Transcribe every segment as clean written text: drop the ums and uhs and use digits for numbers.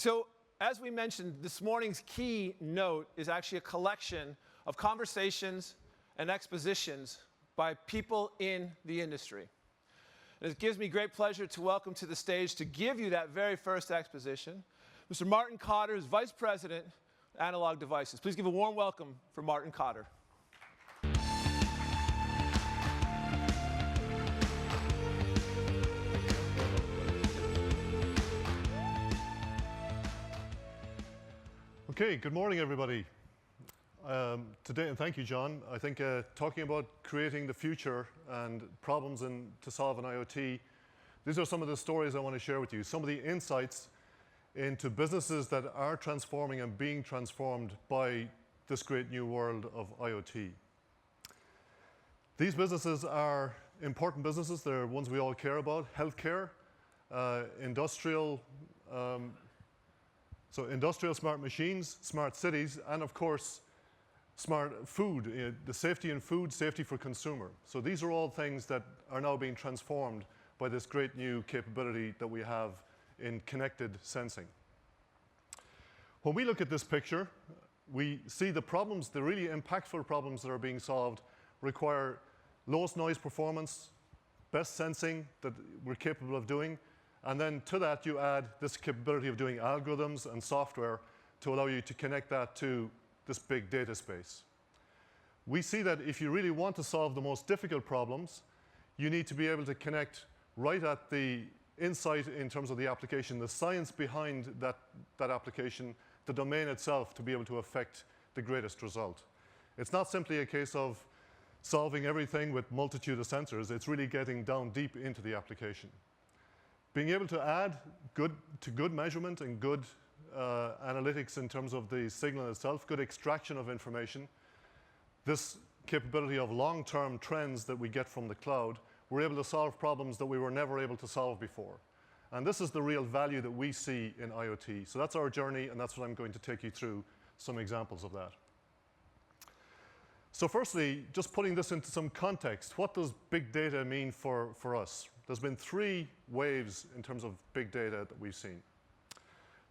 So, as we mentioned, this morning's keynote is actually a collection of conversations and expositions by people in the industry. And it gives me great pleasure to welcome to the stage to give you that very first exposition, Mr. Martin Cotter, who's Vice President, Analog Devices. Please give a warm welcome for Martin Cotter. Okay, good morning, everybody. Today, and thank you, John. I think talking about creating the future and problems to solve in IoT, these are some of the stories I want to share with you, some of the insights into businesses that are transforming and being transformed by this great new world of IoT. These businesses are important businesses. They're ones we all care about: healthcare, industrial smart machines, smart cities, and of course, smart food, the safety in food, safety for consumer. So these are all things that are now being transformed by this great new capability that we have in connected sensing. When we look at this picture, we see the problems, the really impactful problems that are being solved require lowest noise performance, best sensing that we're capable of doing, and then to that, you add this capability of doing algorithms and software to allow you to connect that to this big data space. We see that if you really want to solve the most difficult problems, you need to be able to connect right at the insight in terms of the application, the science behind that application, the domain itself, to be able to affect the greatest result. It's not simply a case of solving everything with multitude of sensors. It's really getting down deep into the application. Being able to add good measurement and good analytics in terms of the signal itself, good extraction of information, this capability of long-term trends that we get from the cloud, we're able to solve problems that we were never able to solve before. And this is the real value that we see in IoT. So that's our journey, and that's what I'm going to take you through some examples of that. So firstly, just putting this into some context, what does big data mean for us? There's been three waves in terms of big data that we've seen.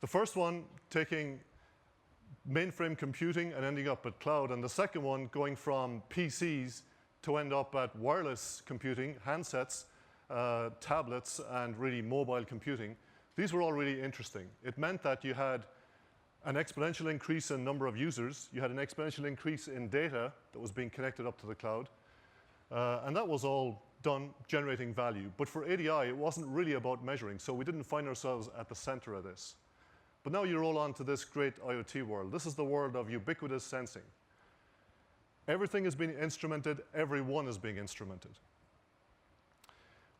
The first one, taking mainframe computing and ending up at cloud, and the second one going from PCs to end up at wireless computing, handsets, tablets, and really mobile computing. These were all really interesting. It meant that you had an exponential increase in number of users, you had an exponential increase in data that was being connected up to the cloud, and that was all done generating value. But for ADI, it wasn't really about measuring, so we didn't find ourselves at the center of this. But now you roll on to this great IoT world. This is the world of ubiquitous sensing. Everything is being instrumented, everyone is being instrumented.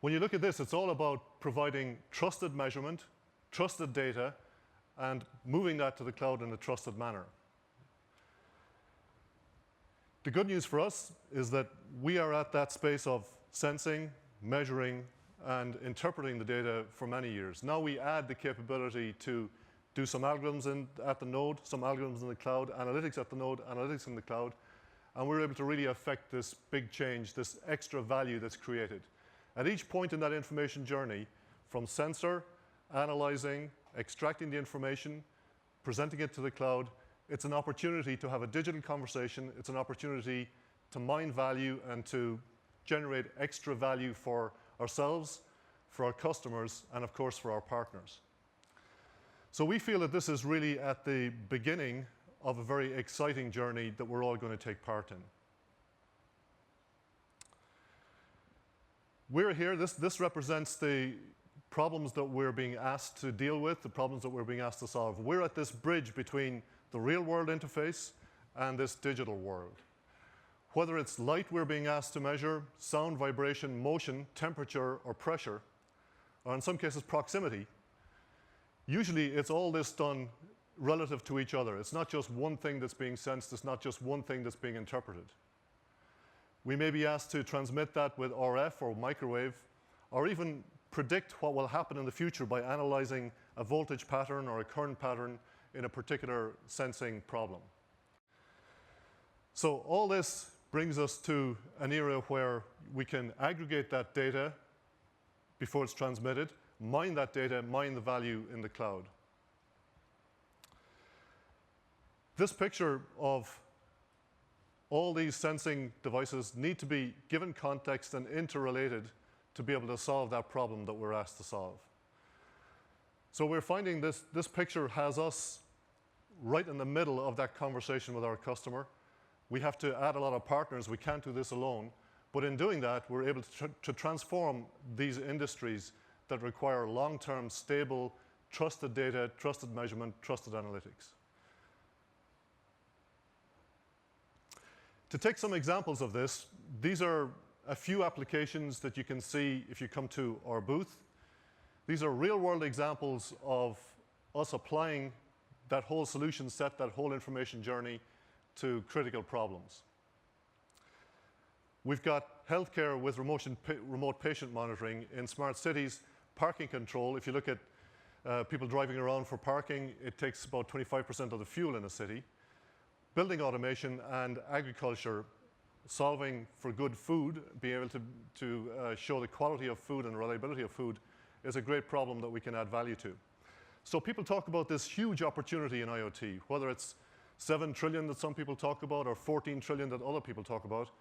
When you look at this, it's all about providing trusted measurement, trusted data, and moving that to the cloud in a trusted manner. The good news for us is that we are at that space of sensing, measuring, and interpreting the data for many years. Now we add the capability to do some algorithms at the node, some algorithms in the cloud, analytics at the node, analytics in the cloud, and we're able to really affect this big change, this extra value that's created. At each point in that information journey, from sensor, analyzing, extracting the information, presenting it to the cloud, it's an opportunity to have a digital conversation. It's an opportunity to mine value and to generate extra value for ourselves, for our customers, and of course for our partners. So we feel that this is really at the beginning of a very exciting journey that we're all going to take part in. We're here, this represents the problems that we're being asked to deal with, the problems that we're being asked to solve. We're at this bridge between the real world interface and this digital world. Whether it's light we're being asked to measure, sound, vibration, motion, temperature, or pressure, or in some cases proximity, usually it's all this done relative to each other. It's not just one thing that's being sensed, it's not just one thing that's being interpreted. We may be asked to transmit that with RF or microwave, or even predict what will happen in the future by analyzing a voltage pattern or a current pattern in a particular sensing problem. So all this brings us to an era where we can aggregate that data before it's transmitted, mine that data, mine the value in the cloud. This picture of all these sensing devices need to be given context and interrelated to be able to solve that problem that we're asked to solve. So we're finding this picture has us right in the middle of that conversation with our customer. We have to add a lot of partners. We can't do this alone. But in doing that, we're able to transform these industries that require long-term, stable, trusted data, trusted measurement, trusted analytics. To take some examples of this, these are a few applications that you can see if you come to our booth. These are real-world examples of us applying that whole solution set, that whole information journey to critical problems. We've got healthcare with remote patient monitoring in smart cities, parking control. If you look at people driving around for parking, it takes about 25% of the fuel in a city. Building automation and agriculture, solving for good food, being able to show the quality of food and reliability of food is a great problem that we can add value to. So people talk about this huge opportunity in IoT, whether it's 7 trillion that some people talk about or 14 trillion that other people talk about.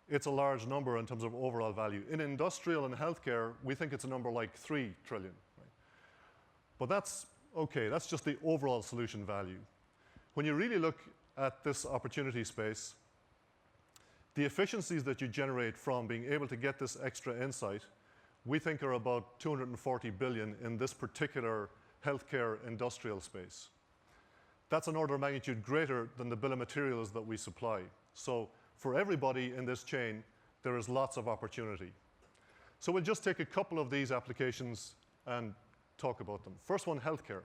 It's a large number in terms of overall value. In industrial and healthcare, we think it's a number like 3 trillion. Right? But that's okay, that's just the overall solution value. When you really look at this opportunity space, the efficiencies that you generate from being able to get this extra insight, we think are about 240 billion in this particular healthcare industrial space. That's an order of magnitude greater than the bill of materials that we supply. So for everybody in this chain, there is lots of opportunity. So we'll just take a couple of these applications and talk about them. First one, healthcare.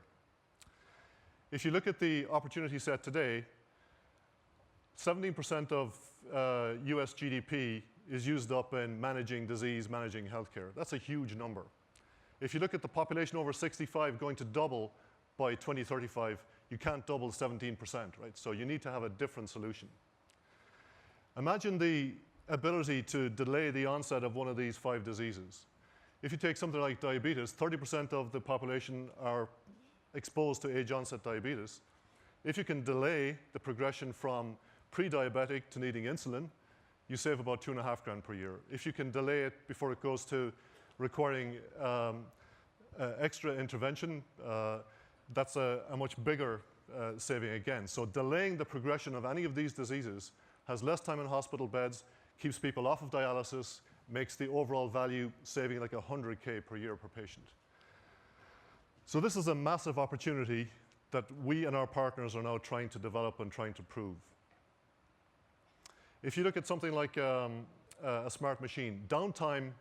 If you look at the opportunity set today, 17% of US GDP is used up in managing disease, managing healthcare. That's a huge number. If you look at the population over 65 going to double by 2035, you can't double 17%, right? So you need to have a different solution. Imagine the ability to delay the onset of one of these 5 diseases. If you take something like diabetes, 30% of the population are exposed to age-onset diabetes. If you can delay the progression from pre-diabetic to needing insulin, you save about $2.5 per year. If you can delay it before it goes to requiring extra intervention, that's a much bigger saving again. So delaying the progression of any of these diseases has less time in hospital beds, keeps people off of dialysis, makes the overall value saving like $100K per year per patient. So this is a massive opportunity that we and our partners are now trying to develop and trying to prove. If you look at something like a smart machine, downtime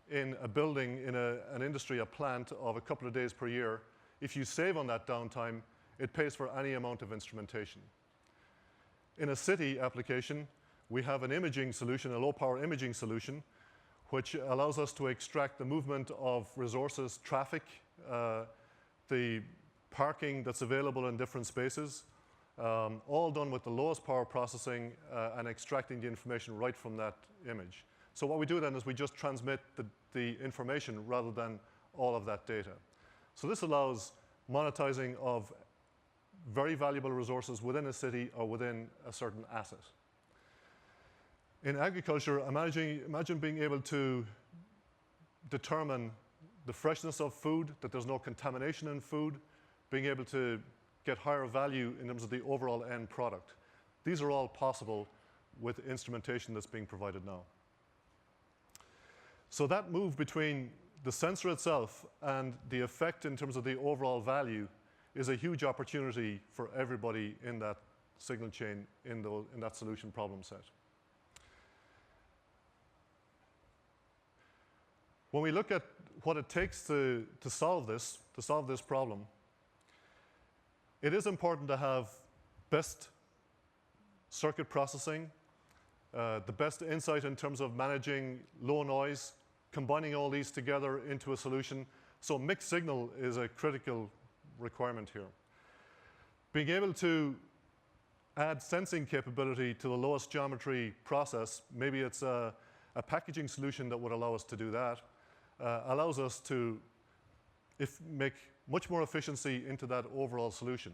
in a building, in an industry, a plant of a couple of days per year, if you save on that downtime, it pays for any amount of instrumentation. In a city application, we have an imaging solution, a low-power imaging solution, which allows us to extract the movement of resources, traffic, the parking that's available in different spaces, all done with the lowest power processing and extracting the information right from that image. So what we do then is we just transmit the information rather than all of that data. So this allows monetizing of very valuable resources within a city or within a certain asset. In agriculture, imagine being able to determine the freshness of food, that there's no contamination in food, being able to get higher value in terms of the overall end product. These are all possible with instrumentation that's being provided now. So that move between the sensor itself and the effect in terms of the overall value is a huge opportunity for everybody in that signal chain, in that solution problem set. When we look at what it takes to solve this problem, it is important to have best circuit processing, the best insight in terms of managing low noise, combining all these together into a solution. So mixed signal is a critical requirement here. Being able to add sensing capability to the lowest geometry process, maybe it's a packaging solution that would allow us to do that, allows us to make much more efficiency into that overall solution.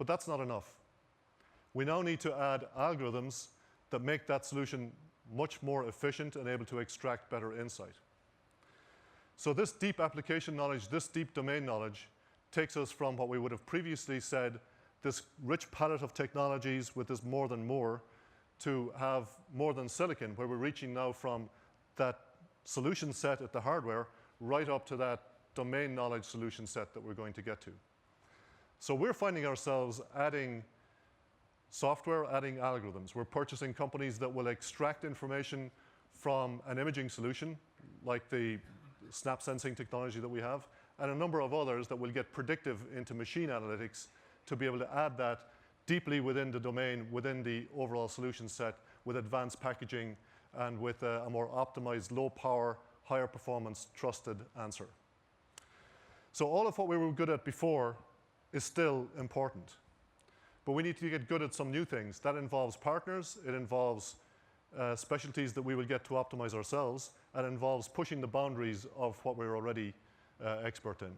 But that's not enough. We now need to add algorithms that make that solution much more efficient and able to extract better insight. So this deep application knowledge, this deep domain knowledge, takes us from what we would have previously said, this rich palette of technologies with this more than more, to have more than silicon, where we're reaching now from that solution set at the hardware right up to that domain knowledge solution set that we're going to get to. So we're finding ourselves adding software, adding algorithms. We're purchasing companies that will extract information from an imaging solution, like the snap sensing technology that we have, and a number of others that will get predictive into machine analytics to be able to add that deeply within the domain, within the overall solution set, with advanced packaging and with a more optimized, low power, higher performance, trusted answer. So all of what we were good at before is still important. But we need to get good at some new things. That involves partners, it involves specialties that we will get to optimize ourselves, and it involves pushing the boundaries of what we're already expert in.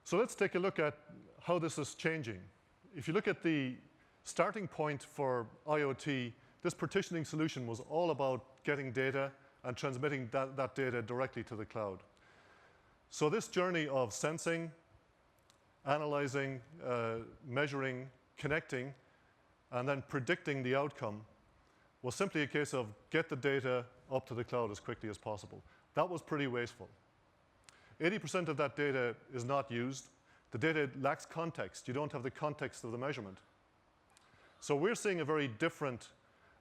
So let's take a look at how this is changing. If you look at the starting point for IoT, this partitioning solution was all about getting data and transmitting that data directly to the cloud. So this journey of sensing, analyzing, measuring, connecting, and then predicting the outcome was simply a case of get the data up to the cloud as quickly as possible. That was pretty wasteful. 80% of that data is not used. The data lacks context. You don't have the context of the measurement. So we're seeing a very different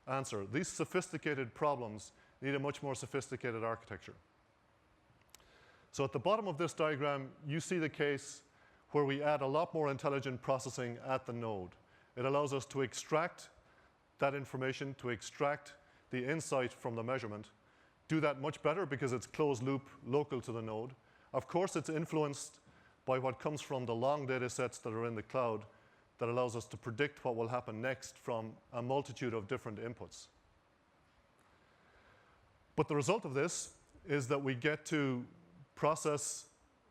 answer. These sophisticated problems need a much more sophisticated architecture. So at the bottom of this diagram, you see the case where we add a lot more intelligent processing at the node. It allows us to extract that information, to extract the insight from the measurement, do that much better because it's closed loop, local to the node. Of course, it's influenced by what comes from the long data sets that are in the cloud that allows us to predict what will happen next from a multitude of different inputs. But the result of this is that we get to process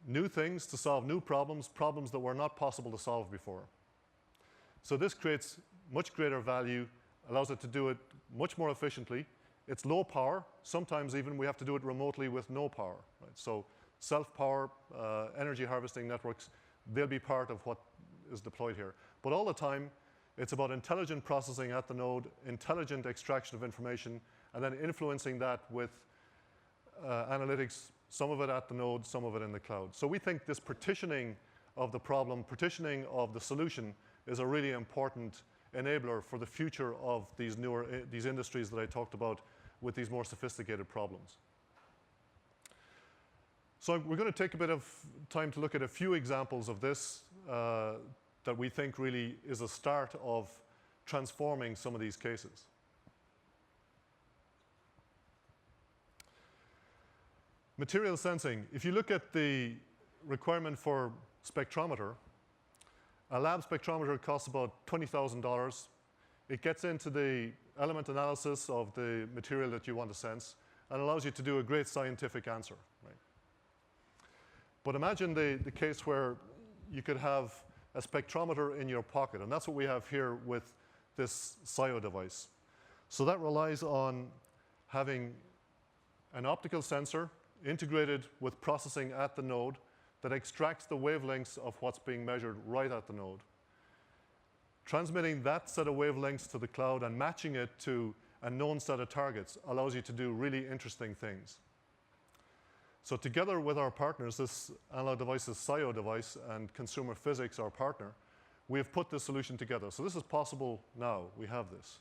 new things to solve new problems, problems that were not possible to solve before. So this creates much greater value, allows it to do it much more efficiently. It's low power. Sometimes even we have to do it remotely with no power. Right? So self-power, energy harvesting networks, they'll be part of what is deployed here. But all the time, it's about intelligent processing at the node, intelligent extraction of information, and then influencing that with analytics, some of it at the node, some of it in the cloud. So we think this partitioning of the problem, partitioning of the solution is a really important enabler for the future of these these industries that I talked about with these more sophisticated problems. So we're going to take a bit of time to look at a few examples of this that we think really is a start of transforming some of these cases. Material sensing. If you look at the requirement for spectrometer, a lab spectrometer costs about $20,000. It gets into the element analysis of the material that you want to sense and allows you to do a great scientific answer. Right? But imagine the case where you could have a spectrometer in your pocket, and that's what we have here with this SIO device. So that relies on having an optical sensor integrated with processing at the node that extracts the wavelengths of what's being measured right at the node. Transmitting that set of wavelengths to the cloud and matching it to a known set of targets allows you to do really interesting things. So together with our partners, this Analog Devices SIO device and Consumer Physics, our partner, we have put this solution together. So this is possible now. We have this.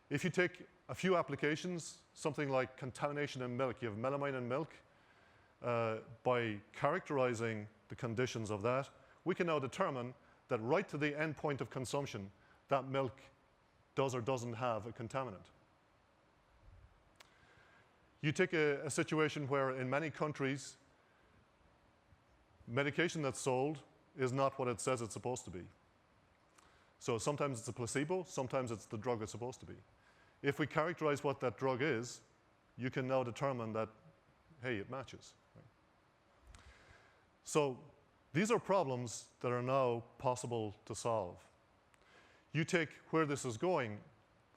If you take a few applications, something like contamination in milk, you have melamine in milk, by characterizing the conditions of that, we can now determine that right to the end point of consumption, that milk does or doesn't have a contaminant. You take a situation where in many countries, medication that's sold is not what it says it's supposed to be. So sometimes it's a placebo, sometimes it's the drug it's supposed to be. If we characterize what that drug is, you can now determine that, hey, it matches. Right? So these are problems that are now possible to solve. You take where this is going,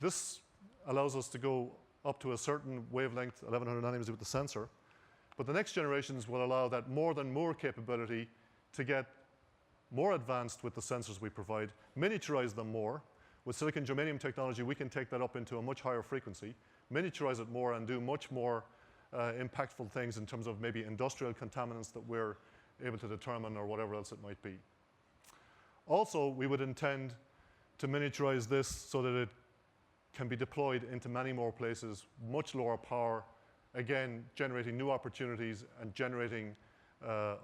this allows us to go up to a certain wavelength, 1100 nanometers with the sensor, but the next generations will allow that more than more capability to get more advanced with the sensors we provide, miniaturize them more. With silicon germanium technology, we can take that up into a much higher frequency, miniaturize it more and do much more impactful things in terms of maybe industrial contaminants that we're able to determine or whatever else it might be. Also, we would intend to miniaturize this so that it can be deployed into many more places, much lower power, again, generating new opportunities and generating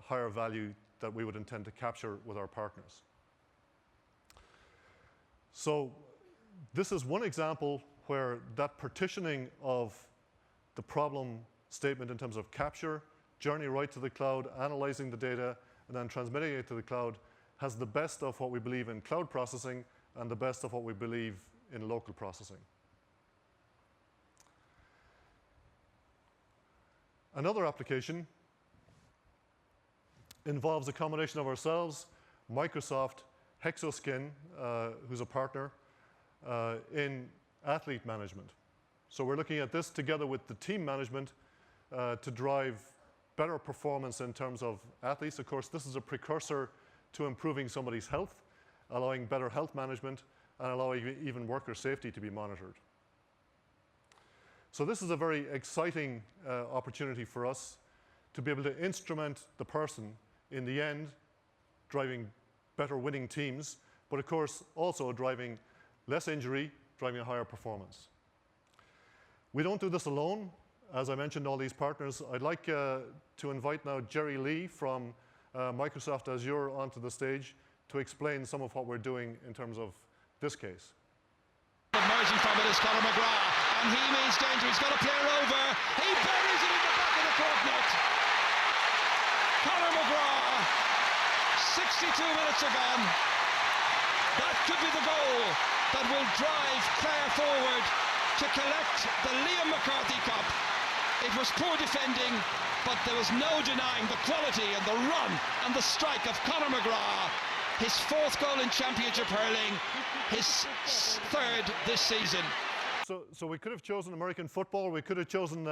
higher value that we would intend to capture with our partners. So this is one example where that partitioning of the problem statement in terms of capture, journey right to the cloud, analyzing the data, and then transmitting it to the cloud has the best of what we believe in cloud processing and the best of what we believe in local processing. Another application involves a combination of ourselves, Microsoft, Hexoskin, who's a partner, in athlete management. So we're looking at this together with the team management to drive better performance in terms of athletes. Of course, this is a precursor to improving somebody's health, allowing better health management, and allowing even worker safety to be monitored. So this is a very exciting opportunity for us to be able to instrument the person in the end, driving better winning teams, but of course also driving less injury, driving a higher performance. We don't do this alone. As I mentioned, all these partners. I'd like to invite now Jerry Lee from Microsoft Azure onto the stage to explain some of what we're doing in terms of this case. Emerging from it is Cotter McGrath, and he means danger. He's got a player over. He buries it in the back of the court net. Cotter McGrath, 62 minutes are gone. That could be the goal that will drive Clare forward to collect the Liam McCarthy Cup. It was poor defending, but there was no denying the quality and the run and the strike of Conor McGrath. His fourth goal in championship hurling, his third this season. So we could have chosen American football, we could have chosen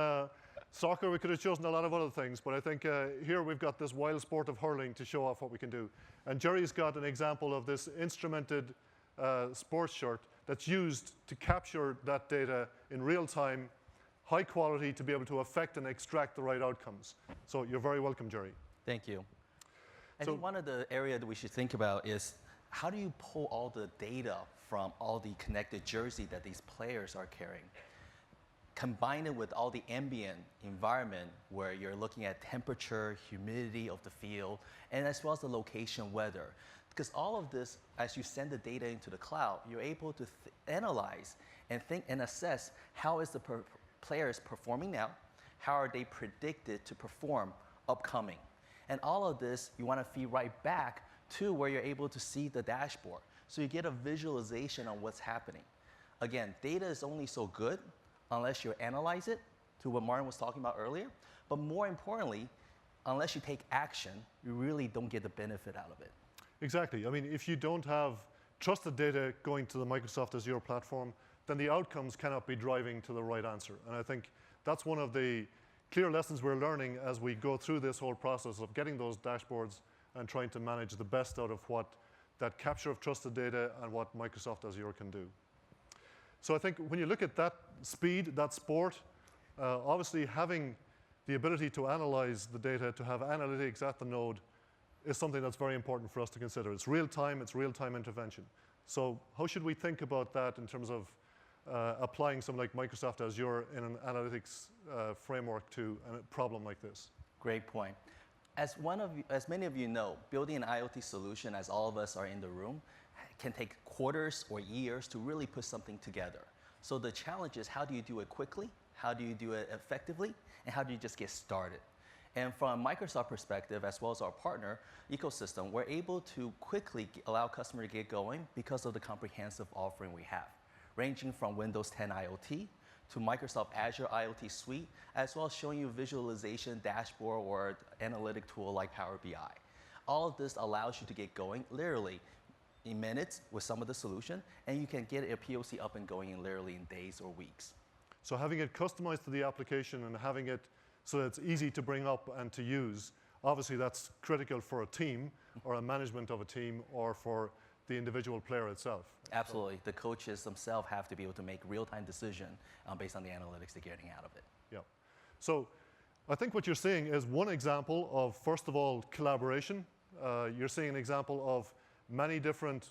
soccer, we could have chosen a lot of other things, but I think here we've got this wild sport of hurling to show off what we can do. And Jerry's got an example of this instrumented sports shirt that's used to capture that data in real time, high quality, to be able to affect and extract the right outcomes. So you're very welcome, Jerry. Thank you. I think one of the areas that we should think about is how do you pull all the data from all the connected jersey that these players are carrying? Combine it with all the ambient environment where you're looking at temperature, humidity of the field, and as well as the location weather. Because all of this, as you send the data into the cloud, you're able to analyze and think and assess how is the players performing now, how are they predicted to perform upcoming. And all of this, you want to feed right back to where you're able to see the dashboard. So you get a visualization on what's happening. Again, data is only so good unless you analyze it, to what Martin was talking about earlier. But more importantly, unless you take action, you really don't get the benefit out of it. Exactly. I mean, if you don't have trusted data going to the Microsoft Azure platform, then the outcomes cannot be driving to the right answer. And I think that's one of the clear lessons we're learning as we go through this whole process of getting those dashboards and trying to manage the best out of what that capture of trusted data and what Microsoft Azure can do. So I think when you look at that speed, that sport, obviously having the ability to analyze the data, to have analytics at the node, is something that's very important for us to consider. It's real-time intervention. So how should we think about that in terms of applying something like Microsoft Azure in an analytics framework to a problem like this? Great point. As many of you know, building an IoT solution, as all of us are in the room, can take quarters or years to really put something together. So the challenge is, how do you do it quickly? How do you do it effectively? And how do you just get started? And from a Microsoft perspective, as well as our partner ecosystem, we're able to quickly allow customers to get going because of the comprehensive offering we have, ranging from Windows 10 IoT to Microsoft Azure IoT Suite, as well as showing you visualization dashboard or analytic tool like Power BI. All of this allows you to get going literally in minutes with some of the solution, and you can get a POC up and going literally in days or weeks. So having it customized to the application and having it so that it's easy to bring up and to use, obviously that's critical for a team or a management of a team or for the individual player itself. Absolutely. The coaches themselves have to be able to make real-time decision based on the analytics they're getting out of it. Yeah. So I think what you're seeing is one example of, first of all, collaboration. You're seeing an example of many different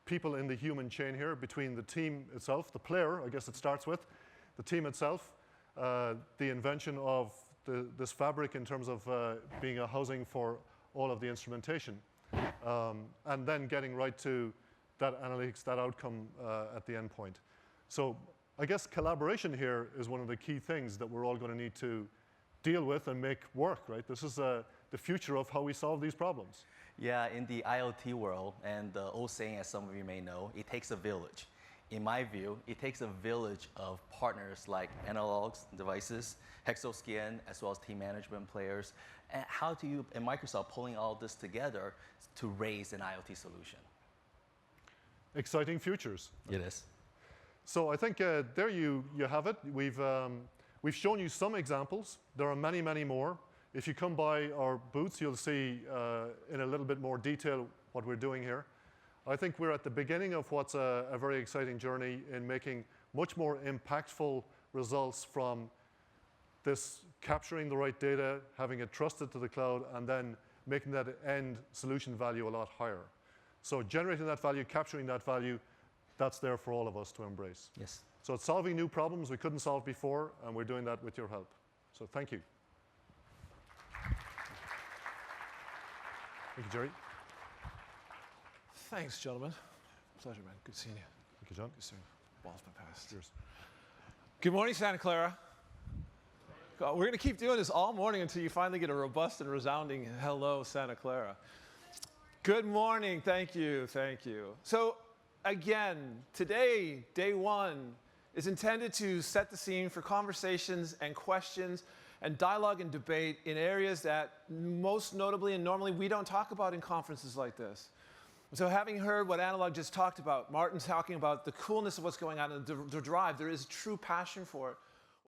people in the human chain here between the team itself, the player, I guess it starts with, the team itself, the invention of this fabric in terms of being a housing for all of the instrumentation, and then getting right to that analytics, that outcome at the end point. So I guess collaboration here is one of the key things that we're all going to need to deal with and make work, right? This is the future of how we solve these problems. Yeah, in the IoT world, and the old saying, as some of you may know, it takes a village. In my view, it takes a village of partners like Analogs, Devices, Hexoskin, as well as team management players. And how do you, and Microsoft, pulling all this together to raise an IoT solution? Exciting futures. It is. So I think there you have it. We've shown you some examples. There are many, many more. If you come by our booths, you'll see in a little bit more detail what we're doing here. I think we're at the beginning of what's a very exciting journey in making much more impactful results from this capturing the right data, having it trusted to the cloud, and then making that end solution value a lot higher. So generating that value, capturing that value, that's there for all of us to embrace. Yes. So it's solving new problems we couldn't solve before, and we're doing that with your help. So thank you. Thank you, Jerry. Thanks, gentlemen. Pleasure, man. Good seeing you. Thank you, John. Good seeing you. Ball's been passed. Cheers. Good morning, Santa Clara. We're going to keep doing this all morning until you finally get a robust and resounding hello, Santa Clara. Good morning. Thank you. Thank you. So again, today, day one, is intended to set the scene for conversations and questions and dialogue and debate in areas that most notably and normally we don't talk about in conferences like this. So having heard what Analog just talked about, Martin's talking about the coolness of what's going on and the drive, there is true passion for it.